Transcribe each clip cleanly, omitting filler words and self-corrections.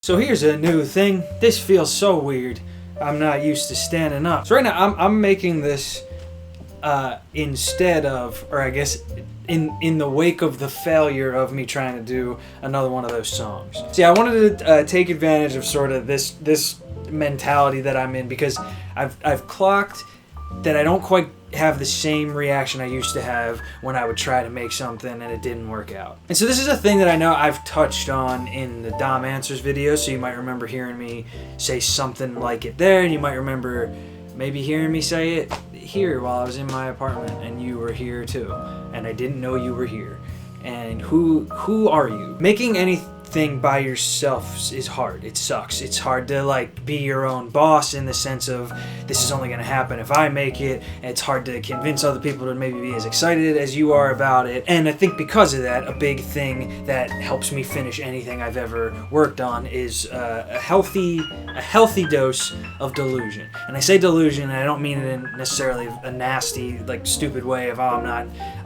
So here's a new thing. This feels so weird. I'm not used to standing up. So right now I'm making this instead of, or I guess in the wake of the failure of me trying to do another one of those songs. See, I wanted to take advantage of sort of this mentality that I'm in, because I've clocked that I don't quite have the same reaction I used to have when I would try to make something and it didn't work out. And so this is a thing that I know I've touched on in the Dom Answers video, so you might remember hearing me say something like it there, and you might remember maybe hearing me say it here while I was in my apartment and you were here too, and I didn't know you were here. And who are you? Making anything by yourself is hard. It sucks. It's hard to like be your own boss in the sense of this is only going to happen if I make it. And it's hard to convince other people to maybe be as excited as you are about it. And I think because of that, a big thing that helps me finish anything I've ever worked on is a healthy dose of delusion. And I say delusion, and I don't mean it in necessarily a nasty, like stupid way of I'm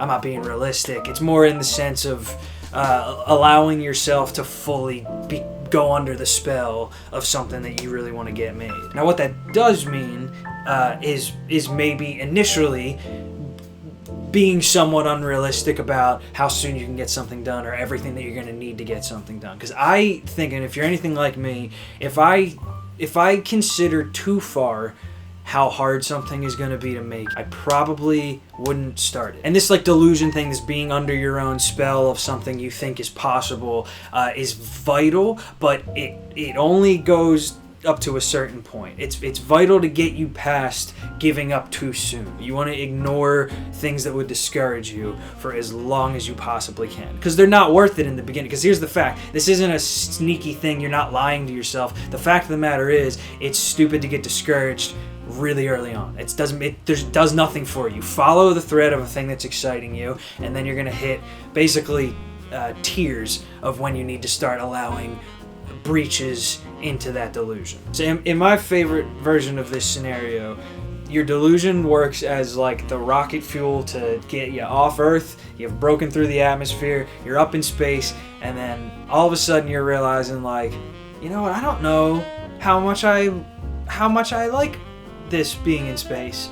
not being realistic. It's more in the sense of allowing yourself to fully go under the spell of something that you really want to get made. Now, what that does mean is maybe initially being somewhat unrealistic about how soon you can get something done or everything that you're going to need to get something done. Because I think, and if you're anything like me, if I consider too far how hard something is going to be to make, I probably wouldn't start it. And this like delusion thing, this being under your own spell of something you think is possible, is vital, but it only goes up to a certain point. It's vital to get you past giving up too soon. You want to ignore things that would discourage you for as long as you possibly can, because they're not worth it in the beginning. Because here's the fact, this isn't a sneaky thing, you're not lying to yourself. The fact of the matter is, it's stupid to get discouraged really early on. It does nothing for you. Follow the thread of a thing that's exciting you, and then you're gonna hit basically tiers of when you need to start allowing breaches into that delusion. So in my favorite version of this scenario, your delusion works as like the rocket fuel to get you off Earth. You've broken through the atmosphere, you're up in space, and then all of a sudden you're realizing like, you know what, I don't know how much I like this being in space.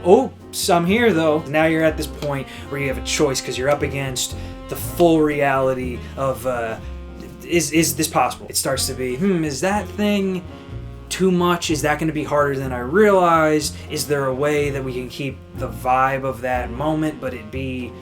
Oh, I'm here though. Now you're at this point where you have a choice, because you're up against the full reality of is this possible? It starts to be, is that thing too much? Is that going to be harder than I realized? Is there a way that we can keep the vibe of that moment, but it be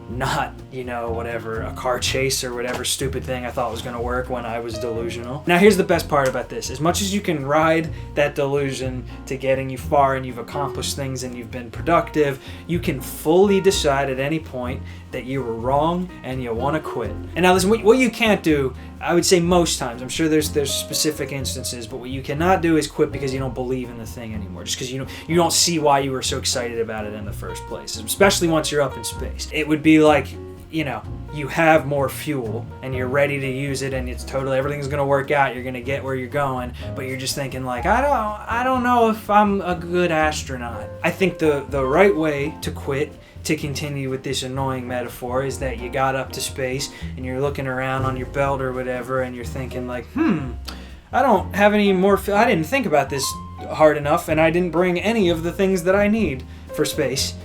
not, whatever, a car chase or whatever stupid thing I thought was going to work when I was delusional. Now, here's the best part about this. As much as you can ride that delusion to getting you far and you've accomplished things and you've been productive, you can fully decide at any point that you were wrong and you want to quit. And now listen, what you can't do, I would say most times, I'm sure there's specific instances, but what you cannot do is quit because you don't believe in the thing anymore, just because you don't see why you were so excited about it in the first place, especially once you're up in space. It would be like, you have more fuel and you're ready to use it, and it's totally, everything's going to work out, you're going to get where you're going, but you're just thinking like, I don't know if I'm a good astronaut. I think the right way to quit, to continue with this annoying metaphor, is that you got up to space and you're looking around on your belt or whatever, and you're thinking like, I don't have any more I didn't think about this hard enough, and I didn't bring any of the things that I need for space.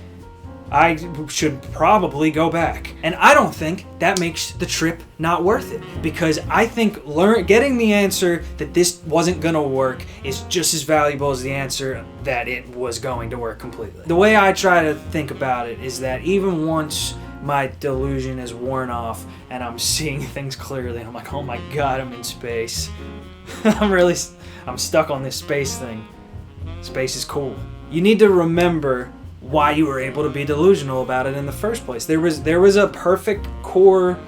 I should probably go back. And I don't think that makes the trip not worth it, because I think getting the answer that this wasn't gonna work is just as valuable as the answer that it was going to work completely. The way I try to think about it is that even once my delusion is worn off and I'm seeing things clearly, and I'm like, oh my god, I'm in space. I'm stuck on this space thing. Space is cool. You need to remember why you were able to be delusional about it in the first place. There was a perfect core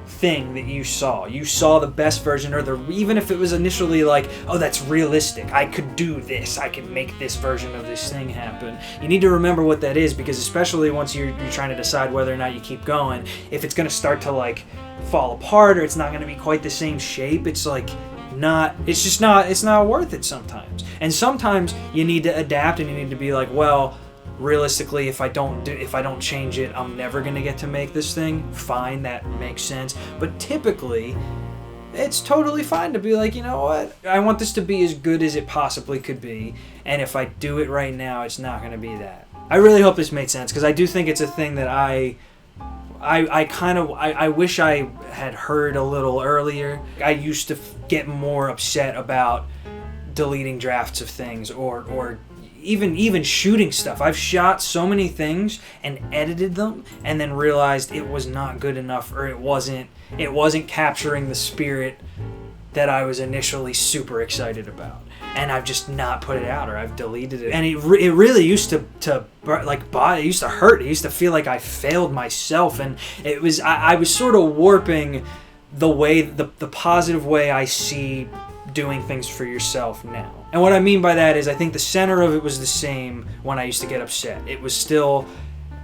thing that you saw. You saw the best version, or even if it was initially like, oh, that's realistic, I could do this, I could make this version of this thing happen. You need to remember what that is, because especially once you're trying to decide whether or not you keep going, if it's going to start to like fall apart, or it's not going to be quite the same shape, it's like it's not worth it sometimes. And sometimes you need to adapt, and you need to be like, well, realistically, if I don't change it, I'm never gonna get to make this thing. Fine, that makes sense. But typically, it's totally fine to be like, you know what? I want this to be as good as it possibly could be, and if I do it right now, it's not going to be that. I really hope this made sense, because I do think it's a thing that I wish I had heard a little earlier. I used to get more upset about deleting drafts of things, or even shooting stuff. I've shot so many things and edited them and then realized it was not good enough, or it wasn't capturing the spirit that I was initially super excited about. And I've just not put it out, or I've deleted it. And it really used to it used to hurt. It used to feel like I failed myself, and it was I was sort of warping the way the positive way I see doing things for yourself now. And what I mean by that is I think the center of it was the same when I used to get upset. It was still,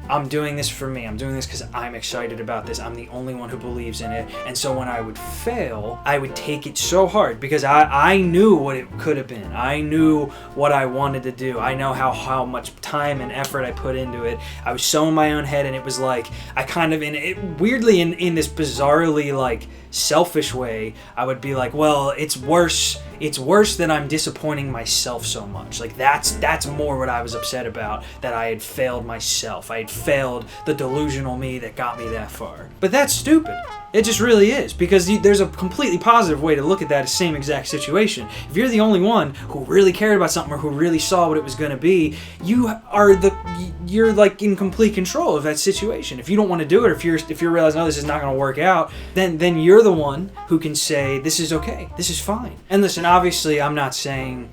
I'm doing this for me. I'm doing this because I'm excited about this. I'm the only one who believes in it. And so when I would fail, I would take it so hard because I knew what it could have been. I knew what I wanted to do. I know how much time and effort I put into it. I was so in my own head, and it was like I kind of, weirdly in this bizarrely like selfish way, I would be like, well, it's worse that I'm disappointing myself so much. Like that's more what I was upset about, that I had failed myself. I had failed the delusional me that got me that far. But that's stupid. It just really is, because there's a completely positive way to look at that same exact situation. If you're the only one who really cared about something, or who really saw what it was going to be, you're like in complete control of that situation. If you don't want to do it, or if you're realizing, oh, this is not going to work out, then you're the one who can say, this is okay, this is fine. And listen, obviously I'm not saying,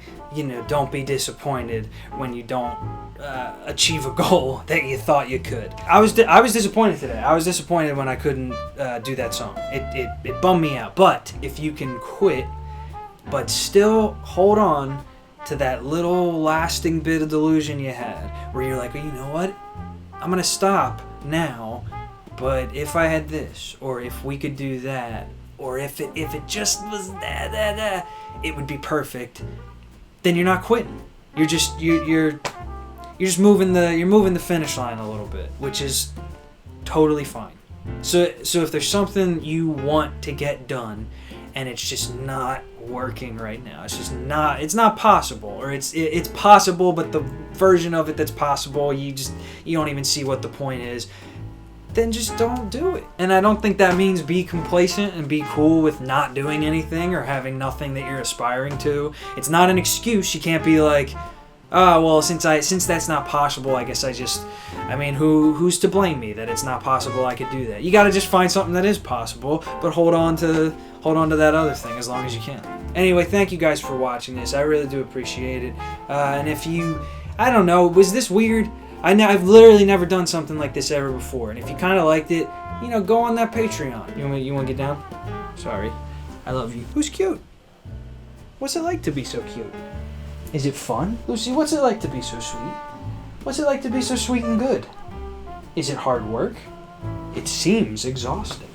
don't be disappointed when you don't achieve a goal that you thought you could. I was disappointed today. I was disappointed when I couldn't do that song. It bummed me out. But if you can quit, but still hold on to that little lasting bit of delusion you had, where you're like, well, you know what? I'm gonna stop now, but if I had this, or if we could do that, or if it just was it would be perfect. Then you're not quitting. You're just moving the finish line a little bit, which is totally fine. So if there's something you want to get done and it's just not working right now, it's not possible, or it's possible, but the version of it that's possible, you don't even see what the point is, then just don't do it. And I don't think that means be complacent and be cool with not doing anything or having nothing that you're aspiring to. It's not an excuse. You can't be like, oh, well, since that's not possible, I guess who's to blame me that it's not possible I could do that? You got to just find something that is possible, but hold on to that other thing as long as you can. Anyway, thank you guys for watching this. I really do appreciate it. And if I don't know, was this weird? I've literally never done something like this ever before, and if you kind of liked it, go on that Patreon. You want to get down? Sorry. I love you. Who's cute? What's it like to be so cute? Is it fun? Lucy, what's it like to be so sweet? What's it like to be so sweet and good? Is it hard work? It seems exhausting.